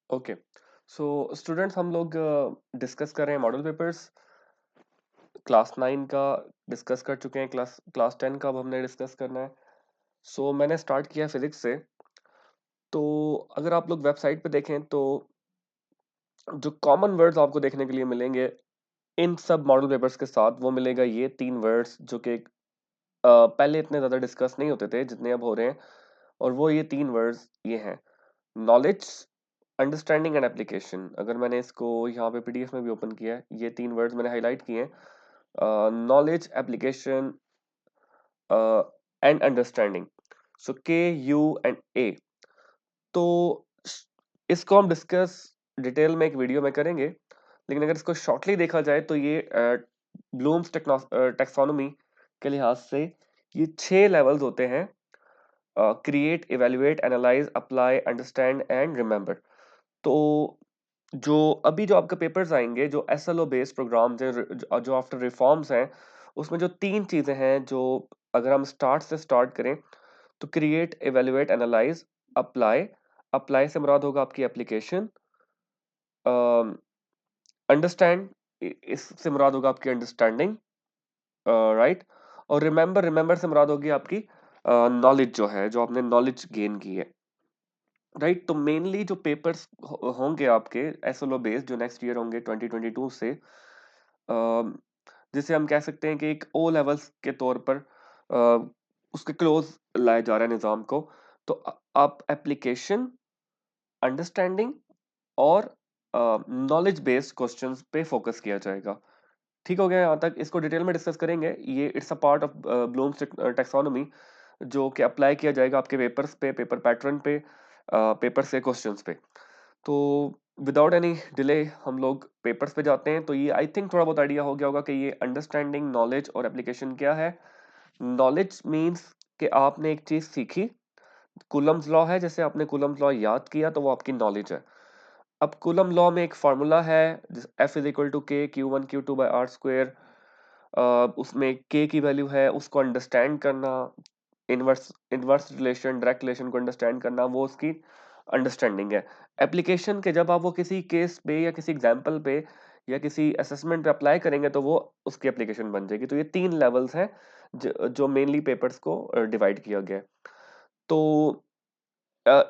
Okay. So students, हम लोग discuss कर रहे हैं मॉडल पेपर्स। क्लास 9 का डिस्कस कर चुके हैं, क्लास क्लास 10 का अब हमने डिस्कस करना है। मैंने स्टार्ट किया फिजिक्स से। तो अगर आप लोग वेबसाइट पे देखें तो जो कॉमन वर्ड्स आपको देखने के लिए मिलेंगे इन सब मॉडल पेपर्स के साथ, वो मिलेगा ये 3 वर्ड्स जो कि पहले इतने ज़्यादा डिस्कस नहीं होते थे जितने अब हो रहे हैं। और वो ये 3 वर्ड्स ये हैं: नॉलेज, अंडरस्टैंडिंग एंड एप्लीकेशन। अगर मैंने इसको यहाँ पे पीडीएफ में भी ओपन किया है, ये 3 वर्ड्स मैंने हाईलाइट किए हैं: knowledge, application and understanding. So KUNA। तो इसको हम डिस्कस डिटेल में एक वीडियो में करेंगे, लेकिन अगर इसको शॉर्टली देखा जाए तो ये ब्लूम्स टेक्सोनोमी के लिहाज से ये 6 लेवल्स होते हैं: create, evaluate, analyse, apply, understand and remember. तो जो आपके पेपर्स आएंगे, जो SLO बेस्ड प्रोग्राम्स हैं, जो आफ्टर रिफॉर्म्स हैं, उसमें जो 3 चीजें हैं, जो अगर हम स्टार्ट से स्टार्ट करें तो create, evaluate, analyse, apply. Apply से मुराद होगा आपकी एप्लीकेशन। अंडरस्टैंड, इससे मुराद होगा आपकी अंडरस्टैंडिंग, राइट। और रिमेंबर, रिमेंबर से मुराद होगी आपकी नॉलेज, जो है, जो आपने नॉलेज गेन की है, राइट। तो मेनली जो पेपर्स होंगे आपके एसएलओ बेस्ड, जो नेक्स्ट ईयर होंगे 2022 से, अम, जिसे हम कह सकते हैं कि एक ओ लेवल्स के तौर पर उसके क्लोज लाया जा रहा है निज़ाम को। तो आप एप्लीकेशन, अंडरस्टैंडिंग और नॉलेज बेस्ड क्वेश्चंस पे फोकस किया जाएगा। ठीक हो गया यहाँ तक? इसको डिटेल में डिस्कस करेंगे। ये it's a part of Bloom's taxonomy, जो कि अप्लाई किया जाएगा आपके पेपर्स पे, पेपर पैटर्न पे, पेपर से क्वेश्चंस पे। तो विदाउट एनी डिले हम लोग पेपर्स पे जाते हैं। तो ये आई थिंक थोड़ा बहुत आइडिया हो गया होगा कि ये अंडरस्टैंडिंग, नॉलेज और एप्लीकेशन क्या है। नॉलेज मीन्स कि आपने एक चीज सीखी, कूलम्स लॉ है, जैसे आपने कूलम्स लॉ याद किया तो वो आपकी नॉलेज है। अब कूलम लॉ में एक फार्मूला है, F इज इक्वल टू के Q1 Q2 by are square. उसमें के की वैल्यू है, उसको अंडरस्टैंड करना, inverse inverse relation, direct relation को अंडरस्टैंड करना, वो उसकी अंडरस्टैंडिंग है। एप्लीकेशन के जब आप वो किसी केस पे या किसी एग्जांपल पे या किसी असेसमेंट पे अप्लाई करेंगे तो वो उसकी एप्लीकेशन बन जाएगी। तो ये 3 लेवल्स हैं जो मेनली पेपर्स को डिवाइड किया गया है। तो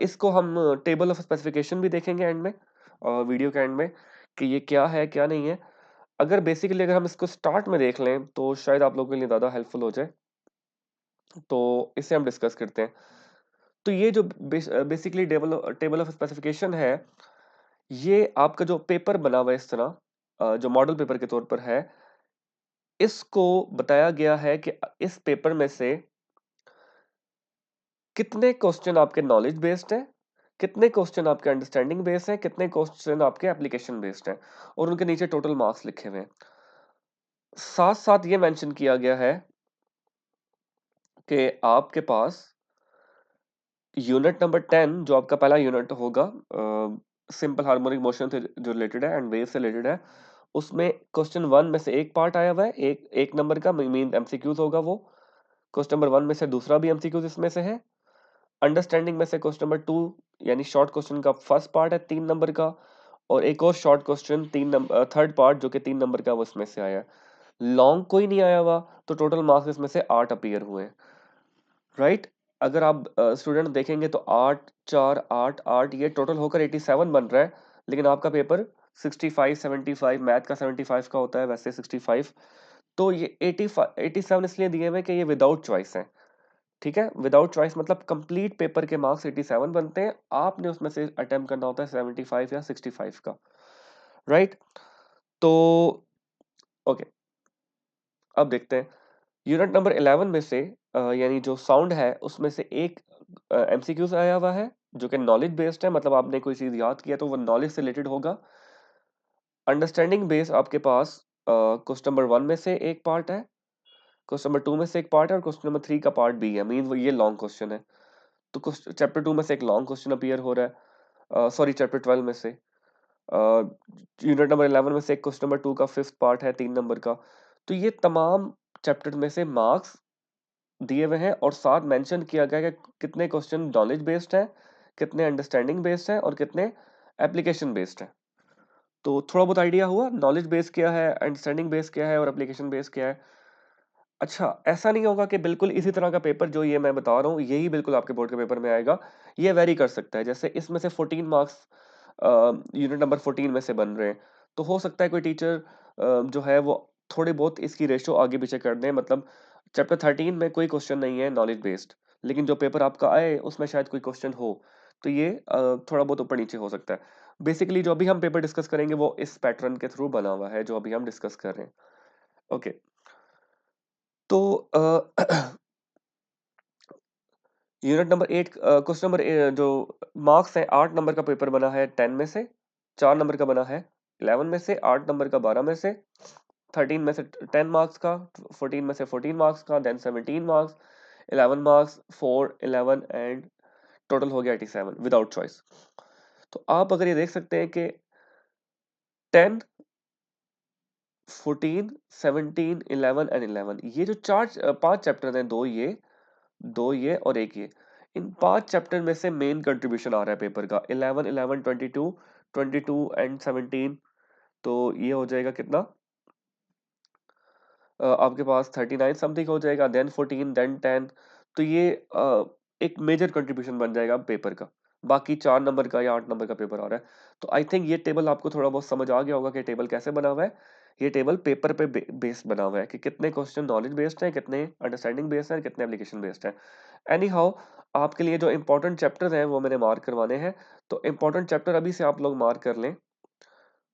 इसको हम टेबल ऑफ स्पेसिफिकेशन भी देखेंगे एंड में, वीडियो के एंड में, कि ये क्या है क्या नहीं है। अगर हम इसको स्टार्ट में देख लें तो शायद आप लोगों के लिए ज़्यादा हेल्पफुल हो जाए। तो इसे हम डिस्कस करते हैं। तो ये जो बेसिकली टेबल ऑफ स्पेसिफिकेशन है, ये आपका जो पेपर बना हुआ है इस तरह, जो मॉडल पेपर के तौर पर है, इसको बताया गया है कि इस पेपर में से कितने क्वेश्चन आपके नॉलेज बेस्ड हैं, कितने क्वेश्चन आपके अंडरस्टैंडिंग बेस्ड हैं, कितने क्वेश्चन आपके एप्लीकेशन बेस्ड हैं, और उनके नीचे टोटल मार्क्स लिखे हुए हैं। साथ साथ ये मेंशन किया गया है कि आपके पास यूनिट नंबर 10, जो आपका पहला यूनिट होगा, सिंपल हार्मोनिक मोशन से जो रिलेटेड है एंड वेव से रिलेटेड है, उसमें क्वेश्चन 1 में से एक पार्ट आया हुआ है, एक नंबर का, मीन एमसीक्यूज होगा वो। क्वेश्चन नंबर 1 में से दूसरा भी एमसीक्यूज इसमें से है। अंडरस्टैंडिंग में से क्वेश्चन नंबर 2, यानी शॉर्ट क्वेश्चन का फर्स्ट पार्ट है 3 नंबर का, और एक और short question 3 number, third part जो कि 3 नंबर का, वो इसमें से आया है। लॉन्ग कोई नहीं आया हुआ, तो टोटल मार्क्स इसमें से 8 अपीयर हुए हैं, राइट। अगर आप स्टूडेंट देखेंगे तो 8 4 8 8 ये टोटल होकर 87 बन रहा है। लेकिन आपका पेपर 65 75, मैथ का 75 का होता है, वैसे 65। तो ये 87 इसलिए दिए हुए हैं कि ये विदाउट चॉइस है। ठीक है, विदाउट चॉइस मतलब कंप्लीट पेपर के मार्क्स 87 बनते हैं, आपने उसमें से अटेम्प्ट करना होता है 75 या 65 का, राइट। तो ओके, अब देखते हैं यूनिट नंबर 11 में से, यानी जो साउंड है उसमें से एक एमसीक्यूज आया हुआ है, जो कि नॉलेज बेस्ड है, मतलब आपने कोई चीज याद किया तो वो नॉलेज से रिलेटेड होगा। अंडरस्टैंडिंग बेस आपके पास क्वेश्चन नंबर 1 में से एक पार्ट है, क्वेश्चन नंबर 2 में से एक पार्ट है, और क्वेश्चन नंबर 3 का पार्ट भी है, मीन वो ये लॉन्ग क्वेश्चन है। तो चैप्टर 2 में से एक लॉन्ग क्वेश्चन अपीयर हो रहा है, सॉरी, चैप्टर 12 में से। यूनिट नंबर 11 में से एक क्वेश्चन नंबर 2 का फिफ्थ पार्ट है 3 नंबर का। तो ये तमाम चैप्टर में से मार्क्स दिए हुए हैं, और साथ मेंशन किया गया है कि कितने क्वेश्चन नॉलेज बेस्ड है, कितने अंडरस्टैंडिंग बेस्ड है, और कितने एप्लीकेशन बेस्ड है। तो थोड़ा बहुत आइडिया हुआ नॉलेज बेस क्या है, अंडरस्टैंडिंग बेस क्या है और एप्लीकेशन बेस क्या है। अच्छा, ऐसा नहीं होगा कि बिल्कुल इसी तरह का पेपर जो ये मैं बता रहा हूँ, यही बिल्कुल आपके बोर्ड के पेपर में आएगा। ये वेरी कर सकता है। जैसे इसमें से 14 मार्क्स यूनिट नंबर 14 में से बन रहे हैं। तो हो सकता है कोई टीचर जो है वो थोड़ी बहुत इसकी रेशो आगे पीछे कर दें। मतलब चैप्टर 13 में कोई क्वेश्चन नहीं है नॉलेज बेस्ड, लेकिन जो पेपर आपका आए उसमें शायद कोई क्वेश्चन हो। तो ये थोड़ा बहुत ऊपर नीचे हो सकता है। बेसिकली जो अभी हम पेपर डिस्कस करेंगे वो इस पैटर्न के थ्रू बना हुआ है जो अभी हम डिस्कस कर रहे हैं। ओके। तो यूनिट नंबर 8 क्वेश्चन नंबर जो मार्क्स है 8 नंबर का पेपर बना है 10 में से, 4 नंबर का बना है 11 में से, 8 नंबर का 12 में से, 13 में से 10 मार्क्स का, 14 में से 14 मार्क्स का, then 17 marks, 11 marks, 4 11 and total हो गया 87 विदाउट चॉइस। तो आप अगर ये देख सकते हैं कि 10 14 17 11 एंड 11 ये जो पांच चैप्टर हैं, दो ये और एक ये, इन पांच चैप्टर में से मेन कंट्रीब्यूशन आ रहा है पेपर का 11 11 22 22 एंड 17। तो ये हो जाएगा कितना, आपके पास 39 समथिंग हो जाएगा, देन 14 देन 10। तो ये एक मेजर कंट्रीब्यूशन बन जाएगा पेपर का। बाकी 4 नंबर का या 8 नंबर का पेपर आ रहा है। तो आई थिंक ये टेबल आपको थोड़ा बहुत समझ आ गया होगा कि टेबल कैसे बना हुआ है। ये टेबल पेपर पे बेस्ड बना हुआ है कि कितने क्वेश्चन नॉलेज बेस्ड हैं, कितने अंडरस्टैंडिंग बेस्ड हैं, कितने एप्लीकेशन बेस्ड हैं। एनी हाउ, आपके लिए जो इंपॉर्टेंट चैप्टर्स हैं वो मैंने मार्क करवाने हैं। तो इंपॉर्टेंट चैप्टर अभी से आप लोग मार्क कर लें,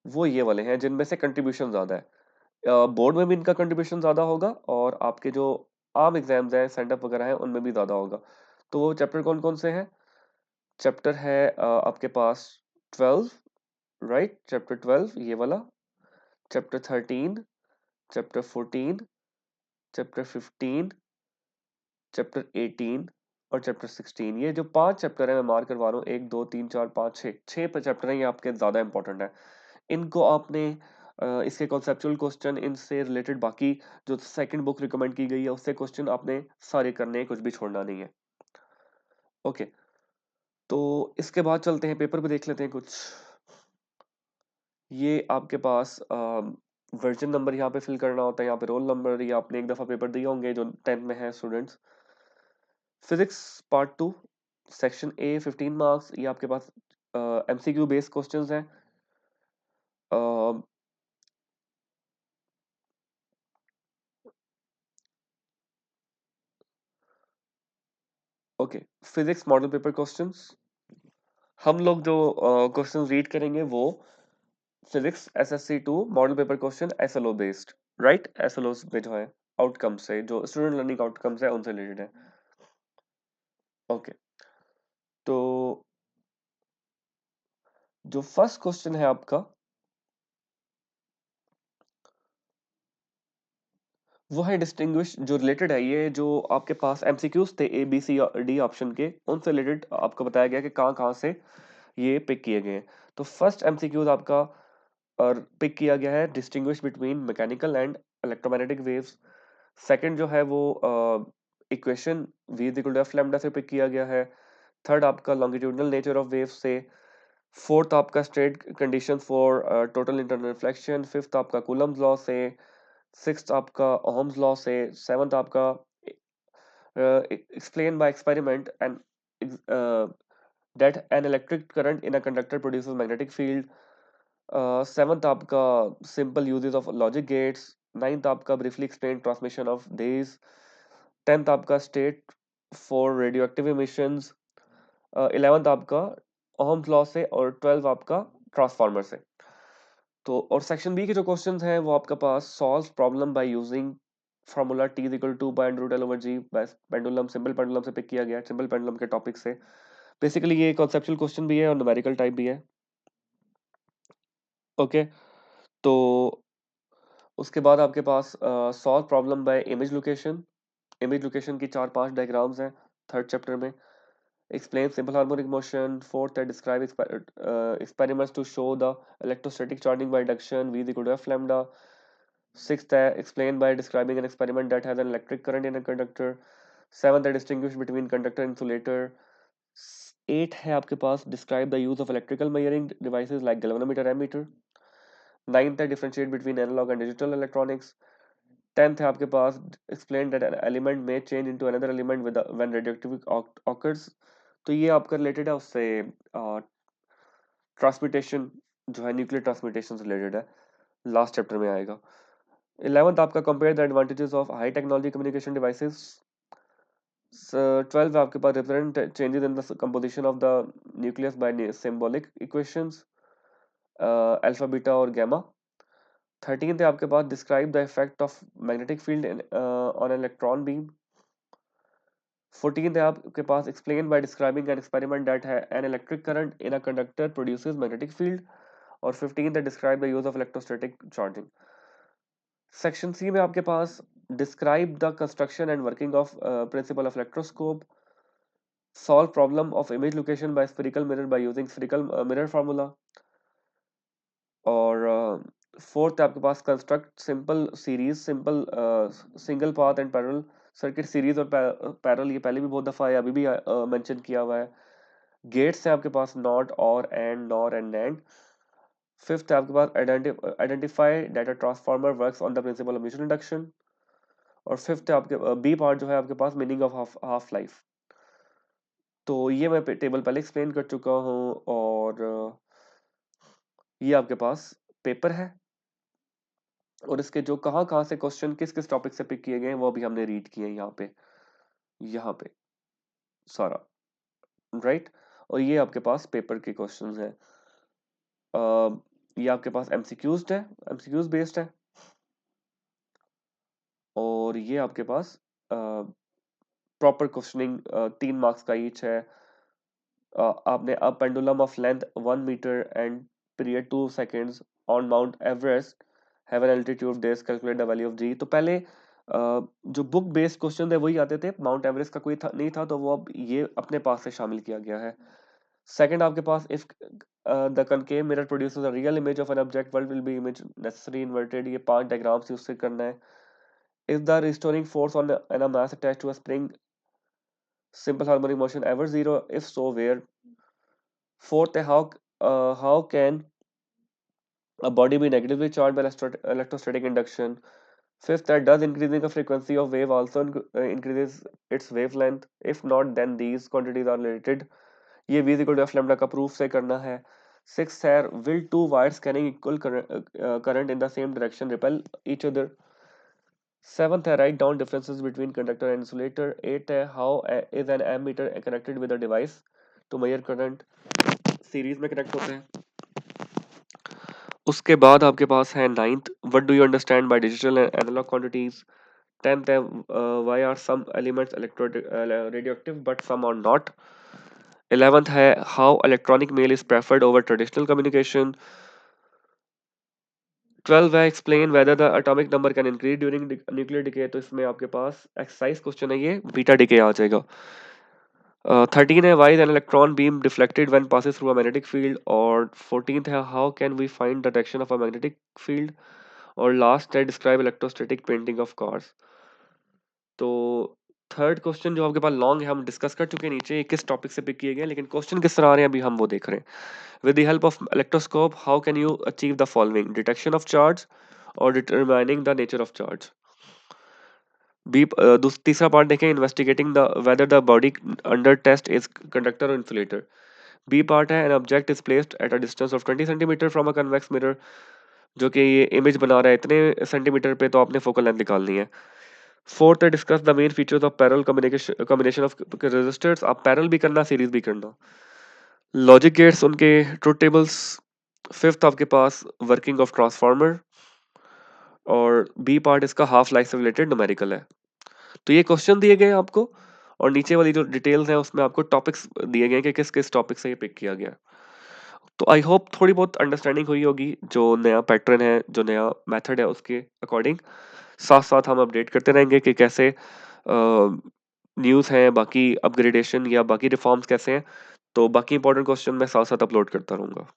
वो ये वाले हैं जिनमें से कंट्रीब्यूशन ज्यादा है। बोर्ड में भी इनका कंट्रीब्यूशन ज्यादा होगा और आपके जो आम एग्जाम्स हैं सेंटअप वगैरह हैं उनमें भी ज्यादा होगा। तो वो चैप्टर कौन कौन से हैं? चैप्टर है आपके पास 12, राइट, चैप्टर 12 ये वाला, चैप्टर 13, चैप्टर 14, चैप्टर 15, चैप्टर 18 और चैप्टर 16। ये जो पांच चैप्टर है मैं मार्क करवा रहा हूँ, 1 2 3 4 5 6, छह चैप्टर हैं ये आपके ज्यादा इंपॉर्टेंट है। इनको आपने इसके कॉन्सेप्चुअल क्वेश्चन, इनसे रिलेटेड बाकी जो सेकंड बुक रिकमेंड की गई है उससे क्वेश्चन आपने सारे करने हैं, कुछ भी छोड़ना नहीं है। ओके। तो इसके बाद चलते हैं पेपर पे, देख लेते हैं कुछ। ये आपके पास वर्जन नंबर यहाँ पे फिल करना होता है, यहाँ पे रोल नंबर, ये आपने एक दफा पेपर दिए होंगे जो 10th में है students. Physics part 2 section A 15 marks, ये आपके पास एमसीक्यू बेस्ड क्वेश्चंस हैं। Okay, physics model paper questions. हम लोग जो क्वेश्चंस रीड करेंगे वो physics SSC 2 model paper question SLO based, right. SLO में जो है आउटकम से, जो स्टूडेंट लर्निंग आउटकम्स है उनसे रिलेटेड है। ओके। तो जो फर्स्ट क्वेश्चन है आपका वो है डिस्टिंग्विश, जो रिलेटेड है, ये जो आपके पास एमसीक्यूज थे A B C D option के, उनसे रिलेटेड आपको बताया गया कि कहाँ कहाँ से ये पिक किए गए हैं। तो फर्स्ट एमसीक्यूज आपका और पिक किया गया है distinguish between mechanical and electromagnetic waves. Second जो है वो equation v is equal to F lambda से पिक किया गया है। थर्ड आपका लॉन्गिट्यूडनल नेचर ऑफ वेव से। फोर्थ आपका straight condition for total internal reflection. Fifth आपका कूलम्स लॉ से। सिक्स्थ आपका ओहम्स लॉ से। सेवंथ आपका explained by experiment and that an electric current in a conductor produces magnetic field. Seventh आपका simple uses of logic gates. Ninth आपका briefly explained transmission of days. 10th आपका state for radioactive emissions. 11th आपका Ohm's law से और 12th आपका transformer से। तो और सेक्शन बी के जो क्वेश्चंस हैं वो आपके पास solve problem by using formula T is equal to by root L over g, pendulum, simple pendulum से पिक किया गया है, सिंपल पेंडुलम के टॉपिक से। बेसिकली ये कॉन्सेप्चुअल क्वेश्चन भी है और न्यूमेरिकल टाइप भी है। ओके। तो उसके बाद आपके पास solve problem by image location. Image location की 4 5 डायग्राम्स हैं थर्ड चैप्टर में। Explain simple harmonic motion. Fourth, describe experiments to show the electrostatic charging by induction. V is equal to F lambda. Sixth, explain by describing an experiment that has an electric current in a conductor. Seventh, distinguish between conductor and insulator. 8 है आपके पास describe the use of electrical measuring devices like galvanometer, ammeter. 9th है differentiate between analog and digital electronics. 10th है आपके पास explain that an element may change into another element with when radioactivity occurs. तो ये आपका related है उससे, transmutation जो है न्यूक्लियर ट्रांसमिटेशन से रिलेटेड है, लास्ट चैप्टर में आएगा। 11th आपका compare the advantages of high technology communication devices. 12th आपके पास represent changes in the composition of the nucleus by symbolic equations, alpha beta और गामा। 13th है आपके पास describe the effect of magnetic field on electron beam. 14th है आपके पास explain by describing an experiment that है an electric current in a conductor produces magnetic field. और 15th है describe the use of electrostatic charging. Section C में आपके पास describe the construction and working of principle of electroscope, solve problem of image location by spherical mirror by using spherical mirror formula. और fourth आपके पास construct simple series, simple single path and parallel circuit series और parallel, ये पहले भी बहुत दफा है, अभी भी मेंशन किया हुआ है। गेट्स है आपके पास नॉट और and, nor and nand. Fifth है आपके पास identify that a transformer works on the principle of mutual induction. और फिफ्थ है आपके बी पार्ट जो है आपके पास मीनिंग ऑफ हाफ लाइफ। तो ये मैं टेबल पहले एक्सप्लेन कर चुका हूँ। और ये आपके पास पेपर है, और इसके जो कहाँ कहाँ से क्वेश्चन किस किस टॉपिक से पिक किए गए हैं वो भी हमने रीड किए हैं यहाँ पे सारा, राइट। और ये आपके पास पेपर के क्वेश्चंस हैं। ये आपके पास एमसीक्यूज बेस्ड है। और ये आपके पास प्रॉपर क्वेश्चनिंग 3 मार्क्स का ईच है। आपने a pendulum of length 1 metre and period 2 seconds on Mount Everest have an altitude this, calculate the value of g. तो पहले जो बुक बेस्ड क्वेश्चन थे वही आते थे, माउंट एवरेस्ट का कोई नहीं था, तो वो अब ये अपने पास से शामिल किया गया है। सेकंड आपके पास if the concave mirror produces a real image of an object what will be image necessary inverted, ये 5 डायग्राम्स उससे करना है। If the restoring force on an a mass attached to a spring simple harmonic motion ever zero, if so where। fourth है how can a body be negatively charged by electrostatic induction। fifth है does increasing the frequency of wave also increases its wavelength, if not then these quantities are related। ये v is equal to f lambda का proof से करना है। sixth है will two wires carrying equal current in the same direction repel each other। seventh है write down differences between conductor and insulator। eighth है how is an ammeter connected with a device to measure current, series में connect होते हैं। उसके बाद आपके पास है ninth, what do you understand by digital and analog quantities. 10th है why are some elements radioactive but some are not. 11th है how electronic mail is preferred over traditional communication. 12 है explain whether the atomic number can increase during nuclear decay. तो इसमें आपके पास exercise question है, ये beta decay आ जाएगा। 13 है why is an electron beam deflected when passes through a magnetic field. और 14th है how can we find the direction of a magnetic field. और लास्ट है describe electrostatic painting of cars. तो third question जो आपके पास long है हम discuss कर चुके हैं नीचे, किस टॉपिक से पिक किए गए, लेकिन क्वेश्चन किस तरह आ रहे हैं अभी हम वो देख रहे हैं। With the help of electroscope how can you achieve the following, detection of charge और determining the nature of charge. B तीसरा पार्ट देखें, investigating the whether the body under test is conductor और इंसुलेटर। बी पार्ट है an object is placed at a distance of 20 centimetre from a convex mirror, जो कि ये image बना रहा है इतने सेंटीमीटर पे, तो आपने फोकल लेंथ निकालनी है। फोर्थ है discuss the main features of parallel combination of resistors, आप पैरेलल भी करना सीरीज भी करना। लॉजिक गेट्स उनके ट्रुथ टेबल्स। फिफ्थ आपके पास वर्किंग ऑफ ट्रांसफार्मर। और बी पार्ट इसका हाफ लाइफ से रिलेटेड न्यूमेरिकल है। तो ये क्वेश्चन दिए गए हैं आपको, और नीचे वाली जो डिटेल्स हैं उसमें आपको टॉपिक्स दिए गए हैं कि किस किस टॉपिक से ये पिक किया गया। तो आई होप थोड़ी बहुत अंडरस्टैंडिंग हुई होगी, जो नया पैटर्न है, जो नया मेथड है, उसके अकॉर्डिंग साथ साथ हम अपडेट करते रहेंगे कि कैसे न्यूज़ हैं, बाकी अपग्रेडेशन या बाकी रिफॉर्म्स कैसे हैं। तो बाकी इंपॉर्टेंट क्वेश्चन मैं साथ साथ अपलोड करता रहूँगा।